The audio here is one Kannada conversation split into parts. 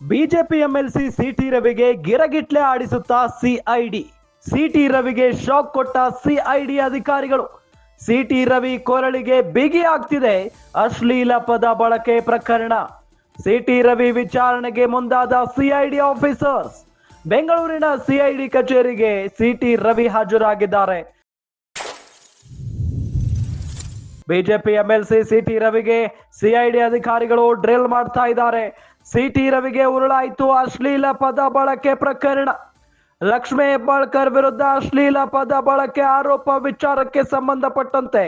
ಬಿಜೆಪಿ ಎಂಎಲ್ಸಿ ಸಿಟಿ ರವಿಗೆ ಗಿರಗಿಟ್ಲೆ ಆಡಿಸುತ್ತಾ ಸಿಐಡಿ. ಸಿಟಿ ರವಿಗೆ ಶಾಕ್ ಕೊಟ್ಟ ಸಿಐಡಿ ಅಧಿಕಾರಿಗಳು. ಸಿಟಿ ರವಿ ಕೊರಳಿಗೆ ಬಿಗಿ ಆಗ್ತಿದೆ ಅಶ್ಲೀಲ ಪದ ಬಳಕೆ ಪ್ರಕರಣ. ಸಿಟಿ ರವಿ ವಿಚಾರಣೆಗೆ ಮುಂದಾದ ಸಿಐಡಿ ಆಫೀಸರ್ಸ್. ಬೆಂಗಳೂರಿನ ಸಿಐಡಿ ಕಚೇರಿಗೆ ಸಿಟಿ ರವಿ ಹಾಜರಾಗಿದ್ದಾರೆ. ಬಿಜೆಪಿ ಎಂಎಲ್ಸಿ ಸಿಟಿ ರವಿಗೆ ಸಿಐಡಿ ಅಧಿಕಾರಿಗಳು ಡ್ರಿಲ್ ಮಾಡ್ತಾ ಇದ್ದಾರೆ. ಸಿಟಿ ರವಿಗೆ ಉರುಳಾಯಿತು ಅಶ್ಲೀಲ ಪದ ಬಳಕೆ ಪ್ರಕರಣ. ಲಕ್ಷ್ಮೇ ಹೆಬ್ಬಾಳ್ಕರ್ ವಿರುದ್ಧ ಅಶ್ಲೀಲ ಪದ ಬಳಕೆ ಆರೋಪ ವಿಚಾರಕ್ಕೆ ಸಂಬಂಧಪಟ್ಟಂತೆ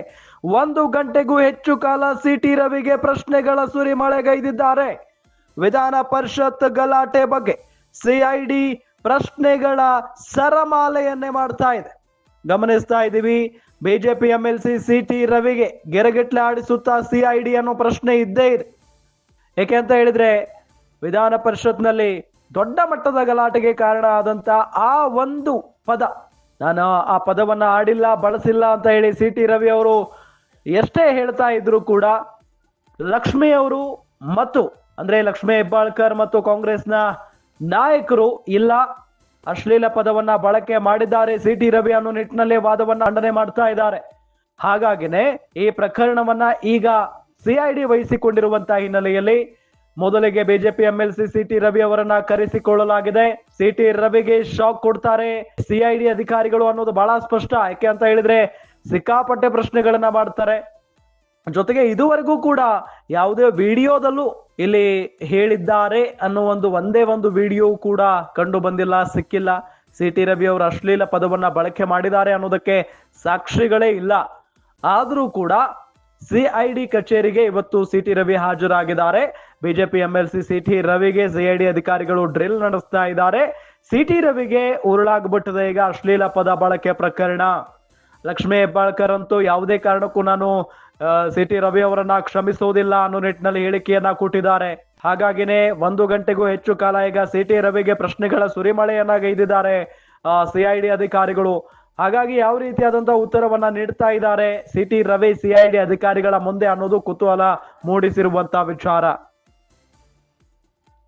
1 ಗಂಟೆಗೂ ಹೆಚ್ಚು ಕಾಲ ಸಿಟಿ ರವಿಗೆ ಪ್ರಶ್ನೆಗಳ ಸುರಿಮಳೆಗೈದಿದ್ದಾರೆ. ವಿಧಾನ ಪರಿಷತ್ ಗಲಾಟೆ ಬಗ್ಗೆ ಸಿಐಡಿ ಪ್ರಶ್ನೆಗಳ ಸರಮಾಲೆಯನ್ನೇ ಮಾಡ್ತಾ ಇದೆ. ಗಮನಿಸ್ತಾ ಇದ್ದೀವಿ, ಬಿಜೆಪಿ ಎಂಎಲ್ಸಿ ಸಿಟಿ ರವಿಗೆ ಗೆರಗೆಟ್ಲೆ ಆಡಿಸುತ್ತಾ ಸಿಐಡಿ ಅನ್ನೋ ಪ್ರಶ್ನೆ ಇದ್ದೇ ಇದೆ. ಏಕೆ ಅಂತ ಹೇಳಿದ್ರೆ, ವಿಧಾನ ಪರಿಷತ್ನಲ್ಲಿ ದೊಡ್ಡ ಮಟ್ಟದ ಗಲಾಟೆಗೆ ಕಾರಣ ಆದಂತ ಆ ಒಂದು ಪದ, ನಾನು ಆ ಪದವನ್ನ ಆಡಿಲ್ಲ, ಬಳಸಿಲ್ಲ ಅಂತ ಹೇಳಿ ಸಿಟಿ ರವಿ ಅವರು ಎಷ್ಟೇ ಹೇಳ್ತಾ ಇದ್ರು ಕೂಡ ಲಕ್ಷ್ಮಿ ಅವರು ಮತ್ತು ಅಂದ್ರೆ ಲಕ್ಷ್ಮೇ ಹೆಬ್ಬಾಳ್ಕರ್ ಮತ್ತು ಕಾಂಗ್ರೆಸ್ನ ನಾಯಕರು ಇಲ್ಲ, ಅಶ್ಲೀಲ ಪದವನ್ನ ಬಳಕೆ ಮಾಡಿದ್ದಾರೆ ಸಿಟಿ ರವಿ ಅನ್ನೋ ನಿಟ್ಟಿನಲ್ಲಿ ವಾದವನ್ನ ಖಂಡನೆ ಮಾಡ್ತಾ ಇದ್ದಾರೆ. ಹಾಗಾಗಿನೇ ಈ ಪ್ರಕರಣವನ್ನ ಈಗ ಸಿಐಡಿ ವಹಿಸಿಕೊಂಡಿರುವಂತಹ ಹಿನ್ನೆಲೆಯಲ್ಲಿ ಮೊದಲಿಗೆ ಬಿಜೆಪಿ ಎಂಎಲ್ಸಿ ಸಿಟಿ ರವಿ ಅವರನ್ನ ಕರೆಸಿಕೊಳ್ಳಲಾಗಿದೆ. ಸಿಟಿ ರವಿಗೆ ಶಾಕ್ ಕೊಡ್ತಾರೆ ಸಿಐಡಿ ಅಧಿಕಾರಿಗಳು ಅನ್ನೋದು ಬಹಳ ಸ್ಪಷ್ಟ. ಯಾಕೆ ಅಂತ ಹೇಳಿದ್ರೆ ಸಿಕ್ಕಾಪಟ್ಟೆ ಪ್ರಶ್ನೆಗಳನ್ನ ಮಾಡ್ತಾರೆ. ಜೊತೆಗೆ ಇದುವರೆಗೂ ಕೂಡ ಯಾವುದೇ ವಿಡಿಯೋದಲ್ಲೂ ಇಲ್ಲಿ ಹೇಳಿದ್ದಾರೆ ಅನ್ನೋ ಒಂದೇ ಒಂದು ವಿಡಿಯೋ ಕೂಡ ಕಂಡು ಬಂದಿಲ್ಲ, ಸಿಕ್ಕಿಲ್ಲ. ಸಿಟಿ ರವಿ ಅವರು ಅಶ್ಲೀಲ ಪದವನ್ನ ಬಳಕೆ ಮಾಡಿದ್ದಾರೆ ಅನ್ನೋದಕ್ಕೆ ಸಾಕ್ಷಿಗಳೇ ಇಲ್ಲ. ಆದ್ರೂ ಕೂಡ ಸಿಐಡಿ ಕಚೇರಿಗೆ ಇವತ್ತು ಸಿಟಿ ರವಿ ಹಾಜರಾಗಿದ್ದಾರೆ. ಬಿಜೆಪಿ ಎಂಎಲ್ಸಿ ಸಿಟಿ ರವಿಗೆ ಸಿಐಡಿ ಅಧಿಕಾರಿಗಳು ಡ್ರಿಲ್ ನಡೆಸ್ತಾ ಇದ್ದಾರೆ. ಸಿಟಿ ರವಿಗೆ ಉರುಳಾಗ್ಬಿಟ್ಟಿದೆ ಈಗ ಅಶ್ಲೀಲ ಪದ ಬಳಕೆ ಪ್ರಕರಣ. ಲಕ್ಷ್ಮೇ ಹೆಬ್ಬಾಳ್ಕರ್ ಅಂತೂ ಯಾವುದೇ ಕಾರಣಕ್ಕೂ ನಾನು ಸಿಟಿ ರವಿ ಅವರನ್ನ ಕ್ಷಮಿಸುವುದಿಲ್ಲ ಅನ್ನೋ ನಿಟ್ಟಿನಲ್ಲಿ ಹೇಳಿಕೆಯನ್ನ ಕೊಟ್ಟಿದ್ದಾರೆ. ಹಾಗಾಗಿನೇ 1 ಗಂಟೆಗೂ ಹೆಚ್ಚು ಕಾಲ ಈಗ ಸಿಟಿ ರವಿಗೆ ಪ್ರಶ್ನೆಗಳ ಸುರಿಮಳೆಯನ್ನ ಗೈದಿದ್ದಾರೆ ಸಿಐಡಿ ಅಧಿಕಾರಿಗಳು. ಹಾಗಾಗಿ ಯಾವ ರೀತಿಯಾದಂತಹ ಉತ್ತರವನ್ನ ನೀಡ್ತಾ ಇದ್ದಾರೆ ಸಿಟಿ ರವಿ ಸಿಐಡಿ ಅಧಿಕಾರಿಗಳ ಮುಂದೆ ಅನ್ನೋದು ಕುತೂಹಲ ಮೂಡಿಸಿರುವಂತಹ ವಿಚಾರ.